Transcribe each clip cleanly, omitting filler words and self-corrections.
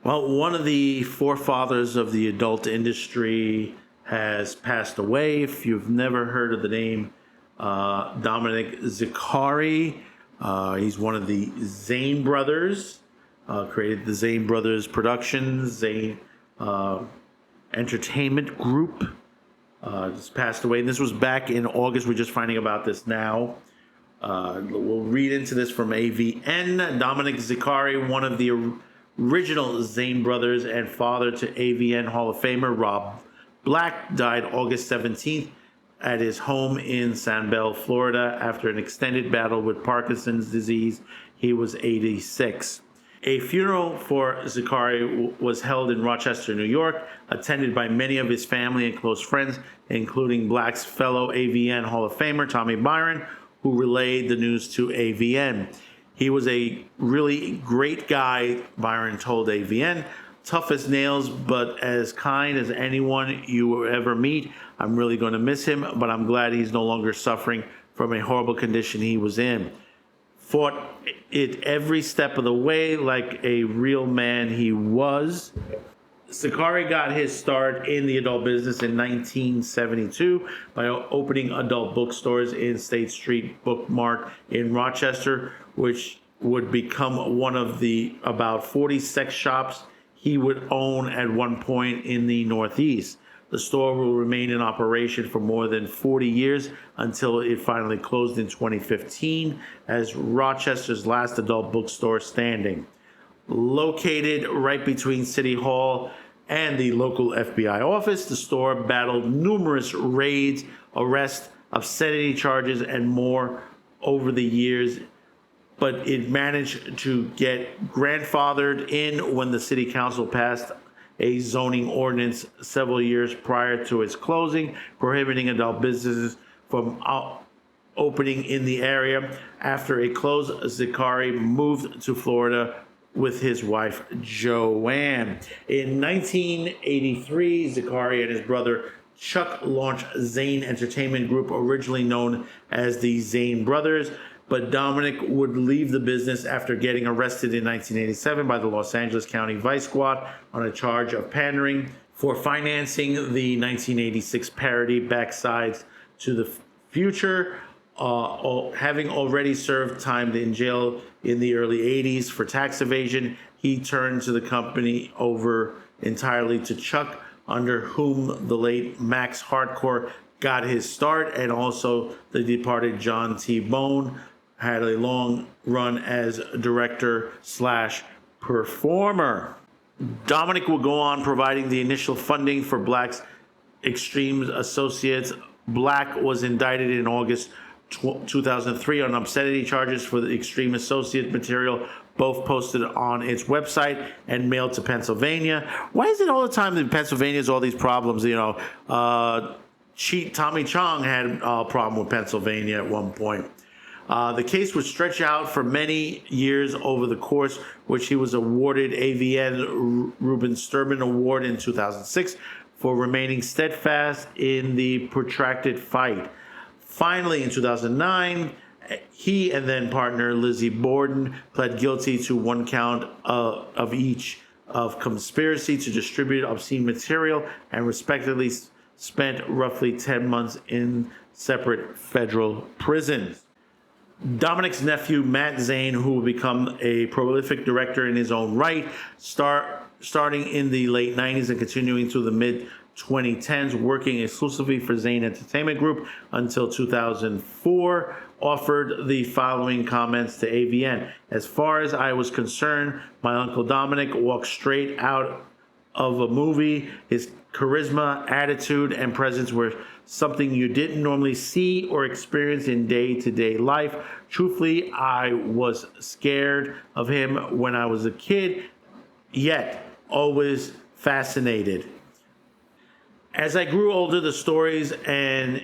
Well, one of the forefathers of the adult industry has passed away. If you've never heard of the name Dominic Zicari, he's one of the Zane Brothers, created the Zane Brothers Productions, Zane Entertainment Group. Just passed away. And this was back in August. We're just finding about this now. We'll read into this from AVN. Dominic Zicari, one of the original Zane Brothers and father to AVN Hall of Famer Rob Black, died August 17th at his home in Sanibel, Florida, after an extended battle with Parkinson's disease. He was 86. A funeral for Zicari was held in Rochester, New York, attended by many of his family and close friends, including Black's fellow AVN Hall of Famer Tommy Byron, who relayed the news to AVN. He was a really great guy, Byron told AVN. Tough as nails, but as kind as anyone you will ever meet. I'm really going to miss him, but I'm glad he's no longer suffering from a horrible condition he was in. Fought it every step of the way like a real man he was. Zicari got his start in the adult business in 1972 by opening adult bookstores in State Street Bookmart in Rochester, which would become one of the about 40 sex shops he would own at one point in the Northeast. The store will remain in operation for more than 40 years until it finally closed in 2015 as Rochester's last adult bookstore standing. Located right between City Hall and the local FBI office, the store battled numerous raids, arrests, obscenity charges, and more over the years, but it managed to get grandfathered in when the city council passed a zoning ordinance several years prior to its closing, prohibiting adult businesses from opening in the area. After it closed, Zicari moved to Florida with his wife, Joanne. In 1983, Zicari and his brother Chuck launched Zane Entertainment Group, originally known as the Zane Brothers, but Dominic would leave the business after getting arrested in 1987 by the Los Angeles County Vice Squad on a charge of pandering for financing the 1986 parody Backsides to the Future. Having already served time in jail in the early 80s for tax evasion, he turned to the company over entirely to Chuck, under whom the late Max Hardcore got his start, and also the departed John T. Bone had a long run as director/performer. Dominic will go on providing the initial funding for Black's Extreme Associates. Black was indicted in August 2003 on obscenity charges for the Extreme Associate material, both posted on its website and mailed to Pennsylvania. Why is it all the time that Pennsylvania has all these problems? Tommy Chong had a problem with Pennsylvania at one point. The case would stretch out for many years, over the course which he was awarded AVN Reuben Sturman Award in 2006 for remaining steadfast in the protracted fight. Finally, in 2009, he and then partner Lizzie Borden pled guilty to one count of each of conspiracy to distribute obscene material and respectively spent roughly 10 months in separate federal prisons. Dominic's nephew, Matt Zane, who will become a prolific director in his own right, starting in the late 90s and continuing to the mid-2010s, working exclusively for Zane Entertainment Group until 2004, offered the following comments to AVN. As far as I was concerned, my Uncle Dominic walked straight out of a movie. His charisma, attitude, and presence were something you didn't normally see or experience in day-to-day life. Truthfully, I was scared of him when I was a kid, yet always fascinated. As I grew older, the stories and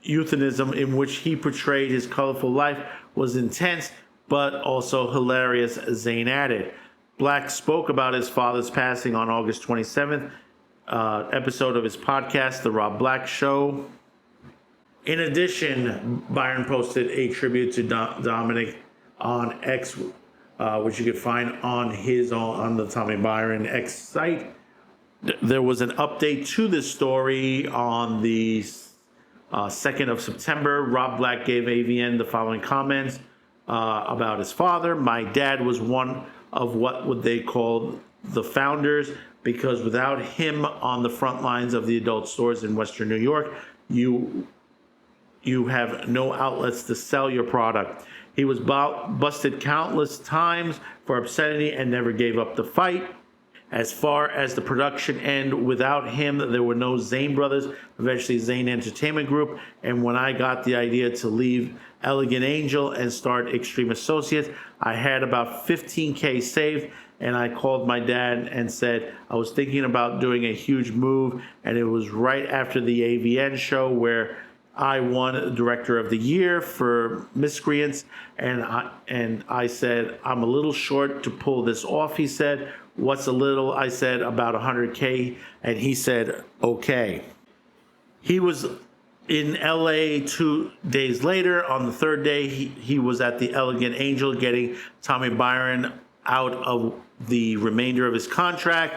euphemism in which he portrayed his colorful life was intense, but also hilarious, Zane added. Black spoke about his father's passing on August 27th, episode of his podcast, The Rob Black Show. In addition, Byron posted a tribute to Dominic on X which you can find on the Tommy Byron X site. There was an update to this story on the 2nd of September. Rob Black gave AVN the following comments about his father. My dad was one of what would they call the founders, because without him on the front lines of the adult stores in Western New York, you have no outlets to sell your product. He was busted countless times for obscenity and never gave up the fight. As far as the production end, without him, there were no Zane Brothers, eventually Zane Entertainment Group. And when I got the idea to leave Elegant Angel and start Extreme Associates, I had about $15K saved. And I called my dad and said I was thinking about doing a huge move. And it was right after the AVN show where I won Director of the Year for Miscreants. And I said, I'm a little short to pull this off, he said. What's a little? I said, about 100K. And he said, okay. He was in LA 2 days later. On the third day, he was at the Elegant Angel getting Tommy Byron out of the remainder of his contract.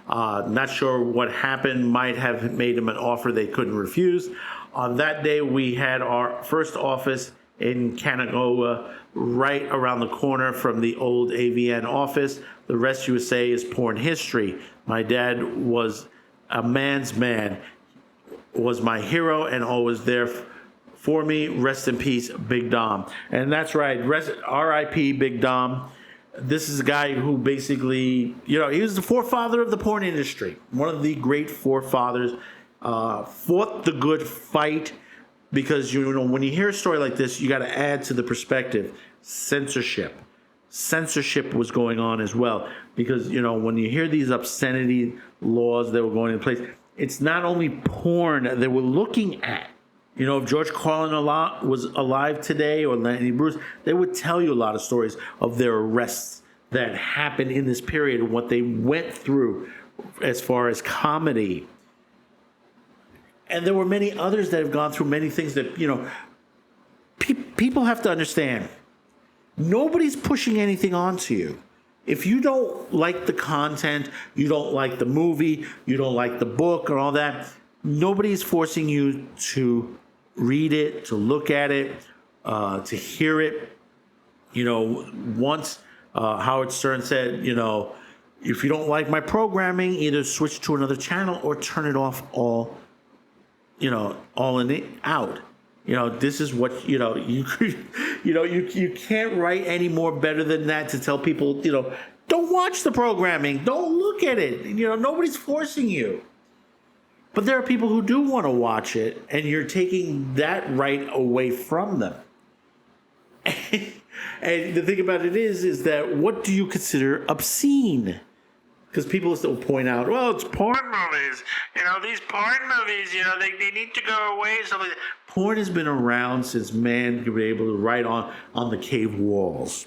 Not sure what happened. Might have made him an offer they couldn't refuse. On that day, we had our first office in Canandaigua, right around the corner from the old AVN office. The rest, you would say, is porn history. My dad was a man's man, was my hero, and always there for me. Rest in peace, Big Dom. And that's right, R.I.P. Big Dom. This is a guy who basically, he was the forefather of the porn industry. One of the great forefathers. Fought the good fight, because when you hear a story like this, you got to add to the perspective. Censorship was going on as well, because when you hear these obscenity laws that were going in place, it's not only porn they were looking at. If George Carlin was alive today, or Lenny Bruce, they would tell you a lot of stories of their arrests that happened in this period and what they went through as far as comedy. And there were many others that have gone through many things that, people have to understand. Nobody's pushing anything onto you. If you don't like the content, you don't like the movie, you don't like the book or all that, nobody's forcing you to read it, to look at it, to hear it. Once Howard Stern said, if you don't like my programming, either switch to another channel or turn it off all in it out. This is what you can't write any more better than that to tell people, don't watch the programming, don't look at it. Nobody's forcing you. But there are people who do want to watch it, and you're taking that right away from them. And the thing about it is that what do you consider obscene? Because people still point out, well, it's porn movies. These porn movies, they need to go away. Stuff like that. Porn has been around since man could be able to write on the cave walls.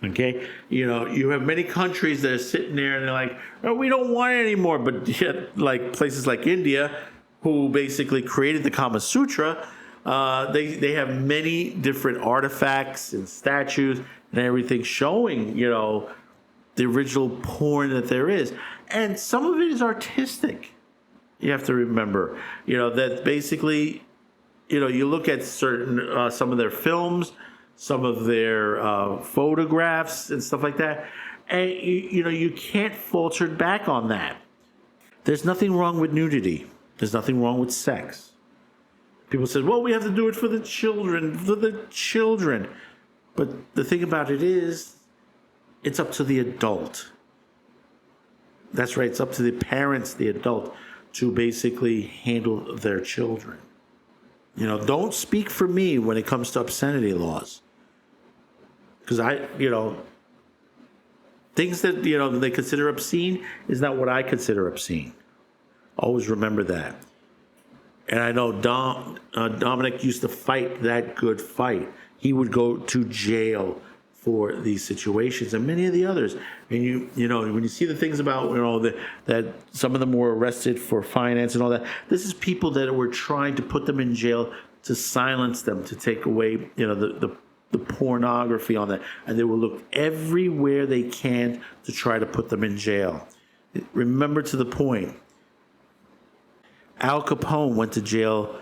Okay? You have many countries that are sitting there and they're like, oh, we don't want it anymore. But yet, like places like India, who basically created the Kama Sutra, they have many different artifacts and statues and everything showing, the original porn that there is. And some of it is artistic. You have to remember, that basically, you look at certain, some of their films, some of their photographs and stuff like that, and you can't falter back on that. There's nothing wrong with nudity. There's nothing wrong with sex. People say, well, we have to do it for the children, But the thing about it is, it's up to the adult. That's right. It's up to the parents, the adult, to basically handle their children. Don't speak for me when it comes to obscenity laws. Because things that, they consider obscene is not what I consider obscene. Always remember that. And I know Dominic used to fight that good fight. He would go to jail for these situations, and many of the others. And when you see the things about that some of them were arrested for finance and all that, this is people that were trying to put them in jail to silence them, to take away the the pornography on that, and they will look everywhere they can to try to put them in jail. Remember, to the point, Al Capone went to jail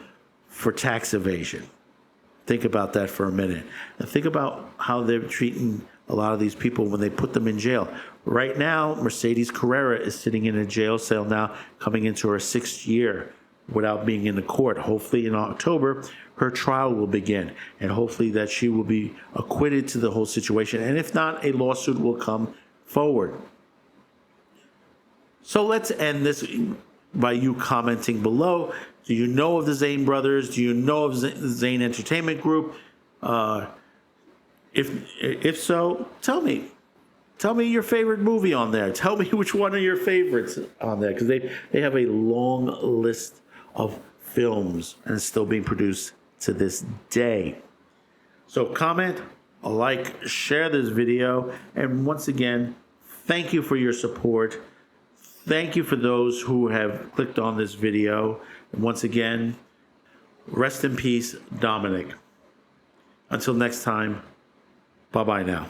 for tax evasion. Think about that for a minute. And think about how they're treating a lot of these people when they put them in jail. Right now, Mercedes Carrera is sitting in a jail cell now, coming into her 6th year without being in the court. Hopefully in October, her trial will begin, and hopefully that she will be acquitted to the whole situation. And if not, a lawsuit will come forward. So let's end this by you commenting below. Do you know of the Zane Brothers? Do you know of Zane Entertainment Group? If so, tell me. Tell me your favorite movie on there. Tell me which one of your favorites on there, because they have a long list of films, and it's still being produced to this day. So comment, like, share this video, and once again, thank you for your support. Thank you for those who have clicked on this video. And once again, rest in peace, Dominic. Until next time, bye-bye now.